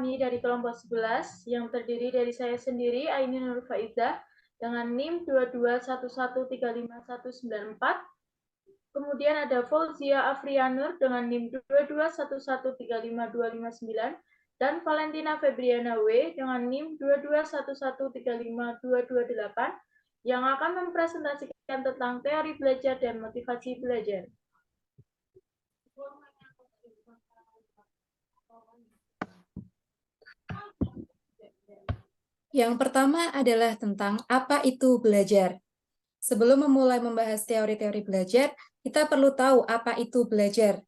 kami dari kelompok 11 yang terdiri dari saya sendiri, Aini Nur Faizah, dengan NIM 221135194. Kemudian ada Fauzia Afrianur dengan NIM 221135259 dan Valentina Febriana W dengan NIM 221135228 yang akan mempresentasikan tentang teori belajar dan motivasi belajar. Yang pertama adalah tentang apa itu belajar. Sebelum memulai membahas teori-teori belajar, kita perlu tahu apa itu belajar.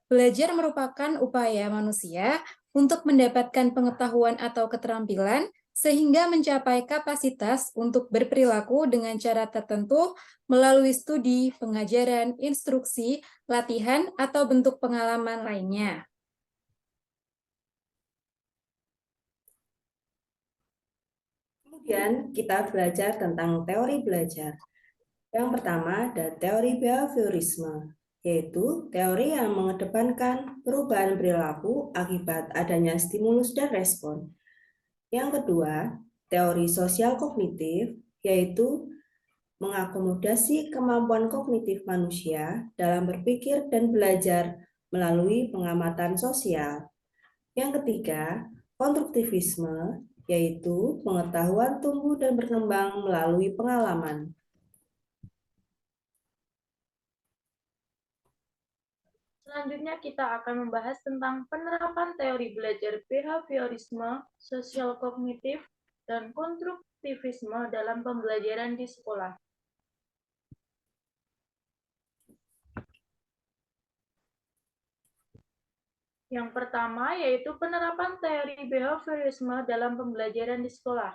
Belajar merupakan upaya manusia untuk mendapatkan pengetahuan atau keterampilan sehingga mencapai kapasitas untuk berperilaku dengan cara tertentu melalui studi, pengajaran, instruksi, latihan, atau bentuk pengalaman lainnya. Kemudian kita belajar tentang teori belajar. Yang pertama ada teori behaviorisme, yaitu teori yang mengedepankan perubahan perilaku akibat adanya stimulus dan respon. Yang kedua, teori sosial kognitif, yaitu mengakomodasi kemampuan kognitif manusia dalam berpikir dan belajar melalui pengamatan sosial. Yang ketiga, konstruktivisme, yaitu pengetahuan tumbuh dan berkembang melalui pengalaman. Selanjutnya kita akan membahas tentang penerapan teori belajar behaviorisme, sosial kognitif, dan konstruktivisme dalam pembelajaran di sekolah. Yang pertama yaitu penerapan teori behaviorisme dalam pembelajaran di sekolah.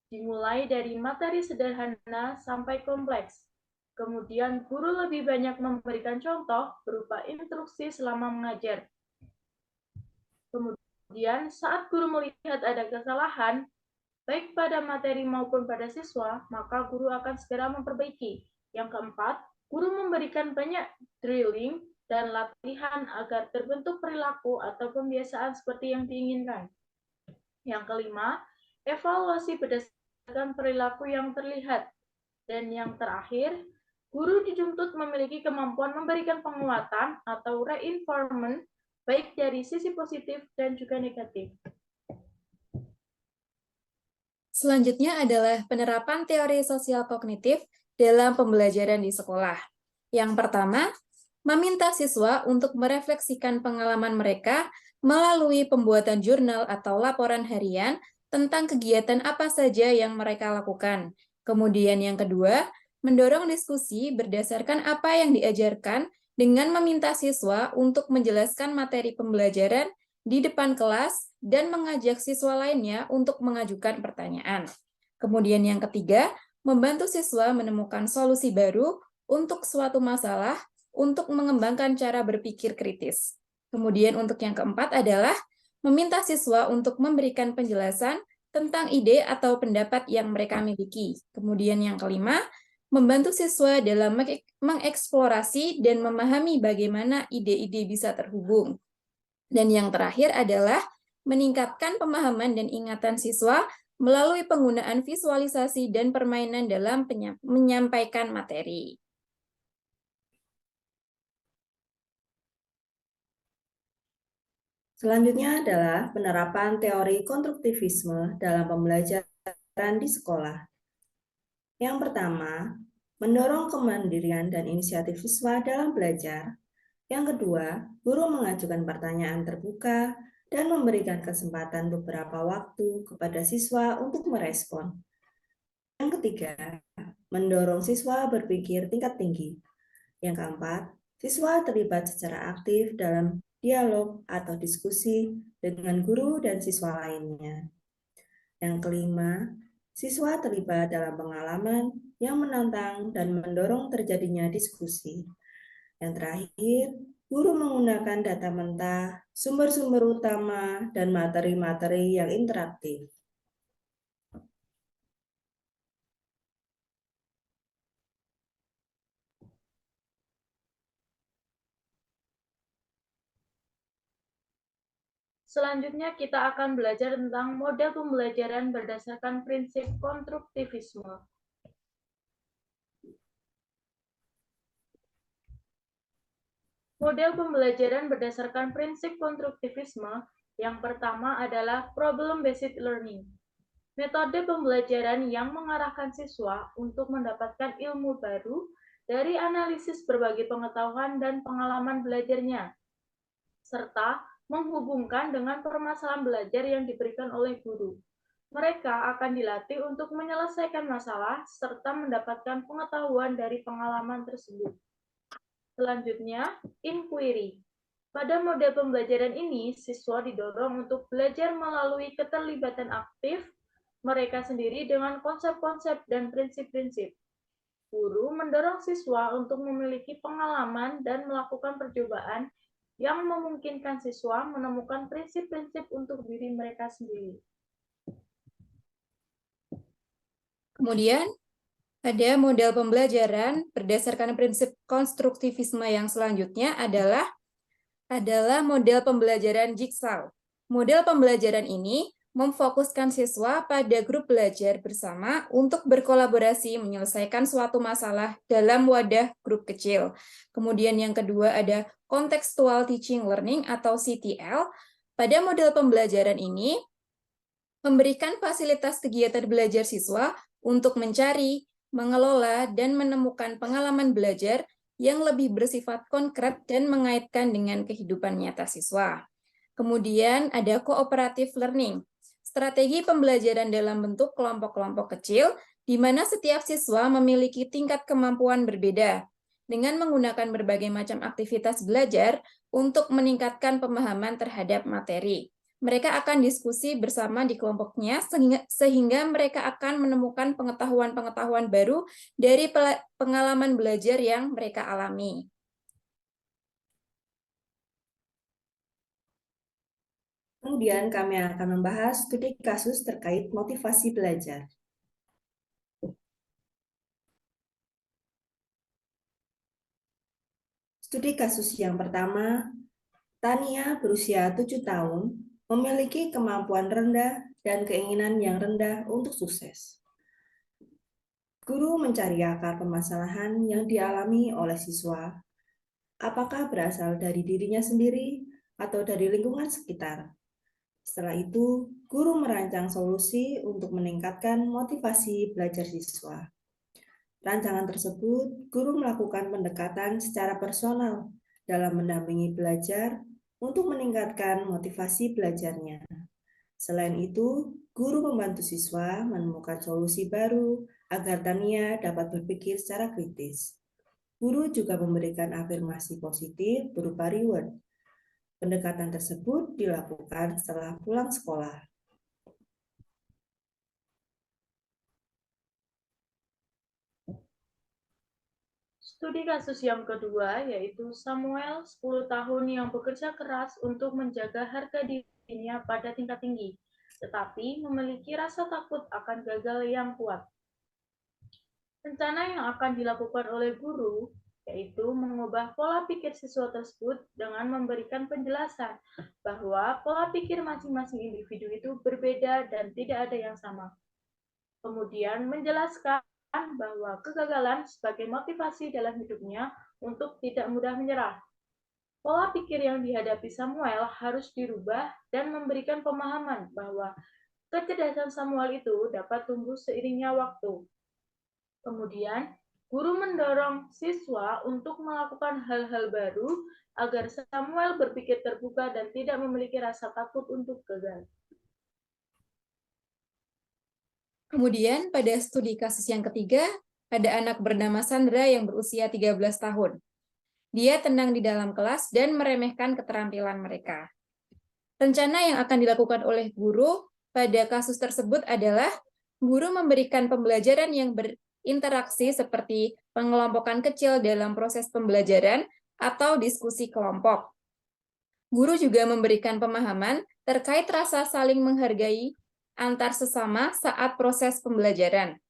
Dimulai dari materi sederhana sampai kompleks. Kemudian guru lebih banyak memberikan contoh berupa instruksi selama mengajar. Kemudian saat guru melihat ada kesalahan, baik pada materi maupun pada siswa, maka guru akan segera memperbaiki. Yang keempat, guru memberikan banyak drilling dan latihan agar terbentuk perilaku atau pembiasaan seperti yang diinginkan. Yang kelima, evaluasi berdasarkan perilaku yang terlihat. Dan yang terakhir, guru dituntut memiliki kemampuan memberikan penguatan atau reinforcement baik dari sisi positif dan juga negatif. Selanjutnya adalah penerapan teori sosial kognitif dalam pembelajaran di sekolah. Yang pertama, meminta siswa untuk merefleksikan pengalaman mereka melalui pembuatan jurnal atau laporan harian tentang kegiatan apa saja yang mereka lakukan. Kemudian yang kedua, mendorong diskusi berdasarkan apa yang diajarkan dengan meminta siswa untuk menjelaskan materi pembelajaran di depan kelas dan mengajak siswa lainnya untuk mengajukan pertanyaan. Kemudian yang ketiga, membantu siswa menemukan solusi baru untuk suatu masalah untuk mengembangkan cara berpikir kritis. Kemudian untuk yang keempat adalah meminta siswa untuk memberikan penjelasan tentang ide atau pendapat yang mereka miliki. Kemudian yang kelima, membantu siswa dalam mengeksplorasi dan memahami bagaimana ide-ide bisa terhubung. Dan yang terakhir adalah meningkatkan pemahaman dan ingatan siswa melalui penggunaan visualisasi dan permainan dalam menyampaikan materi. Selanjutnya adalah penerapan teori konstruktivisme dalam pembelajaran di sekolah. Yang pertama, mendorong kemandirian dan inisiatif siswa dalam belajar. Yang kedua, guru mengajukan pertanyaan terbuka dan memberikan kesempatan beberapa waktu kepada siswa untuk merespon. Yang ketiga, mendorong siswa berpikir tingkat tinggi. Yang keempat, siswa terlibat secara aktif dalam dialog atau diskusi dengan guru dan siswa lainnya. Yang kelima, siswa terlibat dalam pengalaman yang menantang dan mendorong terjadinya diskusi. Yang terakhir, guru menggunakan data mentah, sumber-sumber utama, dan materi-materi yang interaktif. Selanjutnya kita akan belajar tentang model pembelajaran berdasarkan prinsip konstruktivisme. Model pembelajaran berdasarkan prinsip konstruktivisme yang pertama adalah problem-based learning. Metode pembelajaran yang mengarahkan siswa untuk mendapatkan ilmu baru dari analisis berbagai pengetahuan dan pengalaman belajarnya, serta menghubungkan dengan permasalahan belajar yang diberikan oleh guru. Mereka akan dilatih untuk menyelesaikan masalah serta mendapatkan pengetahuan dari pengalaman tersebut. Selanjutnya, inquiry. Pada model pembelajaran ini, siswa didorong untuk belajar melalui keterlibatan aktif mereka sendiri dengan konsep-konsep dan prinsip-prinsip. Guru mendorong siswa untuk memiliki pengalaman dan melakukan percobaan yang memungkinkan siswa menemukan prinsip-prinsip untuk diri mereka sendiri. Kemudian, ada model pembelajaran berdasarkan prinsip konstruktivisme yang selanjutnya adalah model pembelajaran Jigsaw. Model pembelajaran ini memfokuskan siswa pada grup belajar bersama untuk berkolaborasi menyelesaikan suatu masalah dalam wadah grup kecil. Kemudian yang kedua ada Contextual Teaching Learning atau CTL. Pada model pembelajaran ini memberikan fasilitas kegiatan belajar siswa untuk mencari, mengelola, dan menemukan pengalaman belajar yang lebih bersifat konkret dan mengaitkan dengan kehidupan nyata siswa. Kemudian ada cooperative learning, strategi pembelajaran dalam bentuk kelompok-kelompok kecil, di mana setiap siswa memiliki tingkat kemampuan berbeda, dengan menggunakan berbagai macam aktivitas belajar untuk meningkatkan pemahaman terhadap materi. Mereka akan diskusi bersama di kelompoknya sehingga mereka akan menemukan pengetahuan-pengetahuan baru dari pengalaman belajar yang mereka alami. Kemudian kami akan membahas studi kasus terkait motivasi belajar. Studi kasus yang pertama, Tania berusia 7 tahun, memiliki kemampuan rendah dan keinginan yang rendah untuk sukses. Guru mencari akar permasalahan yang dialami oleh siswa. Apakah berasal dari dirinya sendiri atau dari lingkungan sekitar? Setelah itu, guru merancang solusi untuk meningkatkan motivasi belajar siswa. Rancangan tersebut, guru melakukan pendekatan secara personal dalam mendampingi belajar untuk meningkatkan motivasi belajarnya. Selain itu, guru membantu siswa menemukan solusi baru agar Tania dapat berpikir secara kritis. Guru juga memberikan afirmasi positif berupa reward. Pendekatan tersebut dilakukan setelah pulang sekolah. Studi kasus yang kedua yaitu Samuel, 10 tahun yang bekerja keras untuk menjaga harga dirinya pada tingkat tinggi, tetapi memiliki rasa takut akan gagal yang kuat. Rencana yang akan dilakukan oleh guru yaitu mengubah pola pikir siswa tersebut dengan memberikan penjelasan bahwa pola pikir masing-masing individu itu berbeda dan tidak ada yang sama. Kemudian menjelaskan bahwa kegagalan sebagai motivasi dalam hidupnya untuk tidak mudah menyerah. Pola pikir yang dihadapi Samuel harus dirubah dan memberikan pemahaman bahwa kecerdasan Samuel itu dapat tumbuh seiringnya waktu. Kemudian, guru mendorong siswa untuk melakukan hal-hal baru agar Samuel berpikir terbuka dan tidak memiliki rasa takut untuk gagal. Kemudian pada studi kasus yang ketiga, ada anak bernama Sandra yang berusia 13 tahun. Dia tenang di dalam kelas dan meremehkan keterampilan mereka. Rencana yang akan dilakukan oleh guru pada kasus tersebut adalah guru memberikan pembelajaran yang berinteraksi seperti pengelompokan kecil dalam proses pembelajaran atau diskusi kelompok. Guru juga memberikan pemahaman terkait rasa saling menghargai antar sesama saat proses pembelajaran.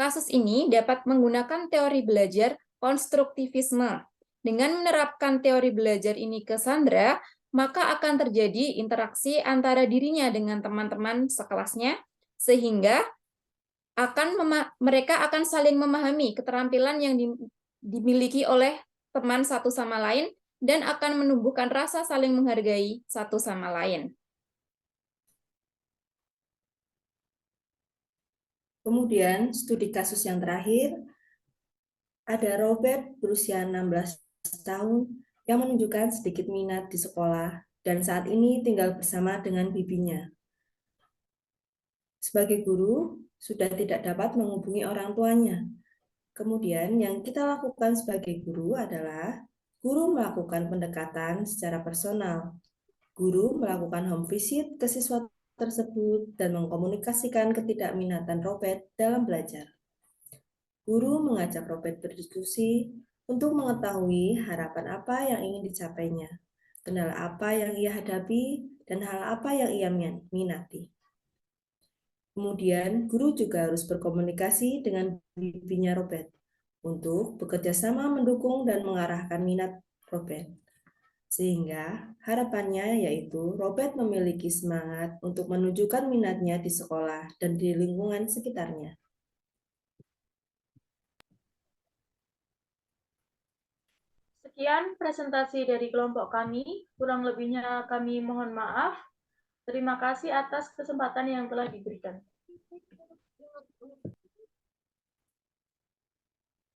Kasus ini dapat menggunakan teori belajar konstruktivisme. Dengan menerapkan teori belajar ini ke Sandra, maka akan terjadi interaksi antara dirinya dengan teman-teman sekelasnya, sehingga mereka akan saling memahami keterampilan yang dimiliki oleh teman satu sama lain dan akan menumbuhkan rasa saling menghargai satu sama lain. Kemudian, studi kasus yang terakhir, ada Robert berusia 16 tahun yang menunjukkan sedikit minat di sekolah dan saat ini tinggal bersama dengan bibinya. Sebagai guru, sudah tidak dapat menghubungi orang tuanya. Kemudian yang kita lakukan sebagai guru adalah guru melakukan pendekatan secara personal. Guru melakukan home visit ke siswa tersebut dan mengkomunikasikan ketidakminatan Robert dalam belajar. Guru mengajak Robert berdiskusi untuk mengetahui harapan apa yang ingin dicapainya, kendala apa yang ia hadapi, dan hal apa yang ia minati. Kemudian, guru juga harus berkomunikasi dengan bibinya Robert untuk bekerja sama mendukung dan mengarahkan minat Robert. Sehingga harapannya yaitu Robert memiliki semangat untuk menunjukkan minatnya di sekolah dan di lingkungan sekitarnya. Sekian presentasi dari kelompok kami, kurang lebihnya kami mohon maaf. Terima kasih atas kesempatan yang telah diberikan.